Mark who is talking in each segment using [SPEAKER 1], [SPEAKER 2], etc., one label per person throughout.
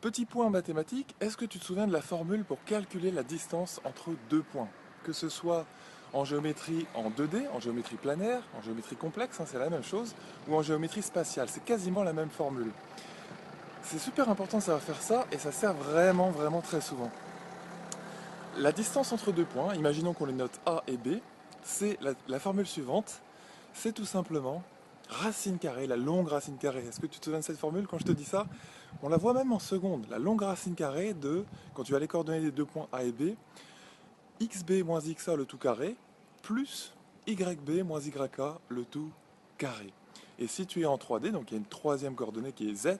[SPEAKER 1] Petit point mathématique, est-ce que tu te souviens de la formule pour calculer la distance entre deux points? Que ce soit en géométrie en 2D, en géométrie planaire, en géométrie complexe, c'est la même chose, ou en géométrie spatiale, c'est quasiment la même formule. C'est super important de savoir faire ça et ça sert vraiment très souvent. La distance entre deux points, imaginons qu'on les note A et B, c'est la formule suivante, c'est tout simplement racine carrée, la longue racine carrée. Est-ce que tu te souviens de cette formule quand je te dis ça? On la voit même en seconde, la longue racine carrée de, quand tu as les coordonnées des deux points A et B, xb moins xa le tout carré, plus yb moins yk le tout carré. Et si tu es en 3D, donc il y a une troisième coordonnée qui est z,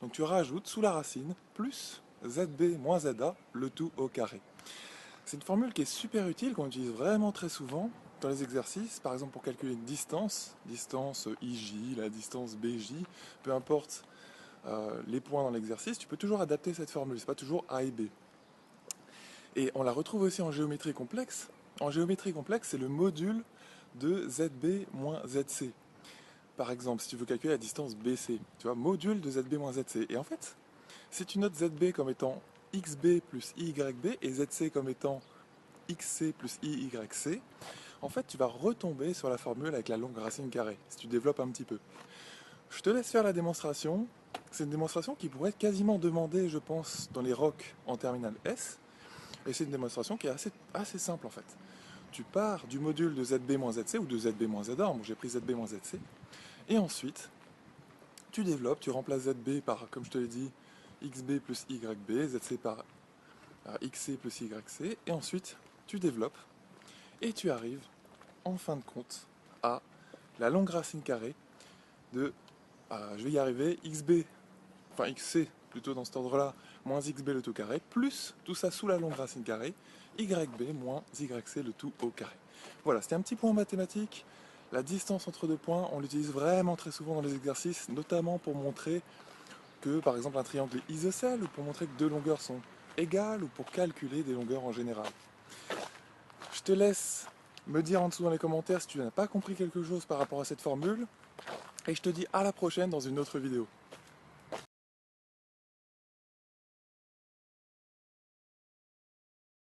[SPEAKER 1] donc tu rajoutes sous la racine plus zb moins za le tout au carré. C'est une formule qui est super utile, qu'on utilise vraiment très souvent dans les exercices, par exemple pour calculer une distance, distance IJ, la distance BJ, peu importe les points dans l'exercice, tu peux toujours adapter cette formule, c'est pas toujours A et B. Et on la retrouve aussi en géométrie complexe. En géométrie complexe, c'est le module de ZB moins ZC. Par exemple, si tu veux calculer la distance BC, tu vois, module de ZB moins ZC. Et en fait, si tu notes ZB comme étant XB plus IYB et ZC comme étant XC plus IYC, en fait, tu vas retomber sur la formule avec la longue racine carrée, si tu développes un petit peu. Je te laisse faire la démonstration. C'est une démonstration qui pourrait être quasiment demandée, je pense, dans les ROC en terminale S. Et c'est une démonstration qui est assez simple en fait. Tu pars du module de ZB-ZC ou de ZB-ZA, bon j'ai pris ZB-ZC, et ensuite tu développes, tu remplaces ZB par, comme je te l'ai dit, XB plus YB, ZC par XC plus YC, et ensuite tu développes, et tu arrives en fin de compte à la longue racine carrée de, je vais y arriver, XB, enfin XC plutôt dans cet ordre-là, moins XB le tout carré, plus tout ça sous la longue racine carrée, YB moins YC le tout au carré. Voilà, c'était un petit point mathématique. La distance entre deux points, on l'utilise vraiment très souvent dans les exercices, notamment pour montrer que, par exemple, un triangle est isocèle, ou pour montrer que deux longueurs sont égales, ou pour calculer des longueurs en général. Je te laisse me dire en dessous dans les commentaires si tu n'as pas compris quelque chose par rapport à cette formule, et je te dis à la prochaine dans une autre vidéo.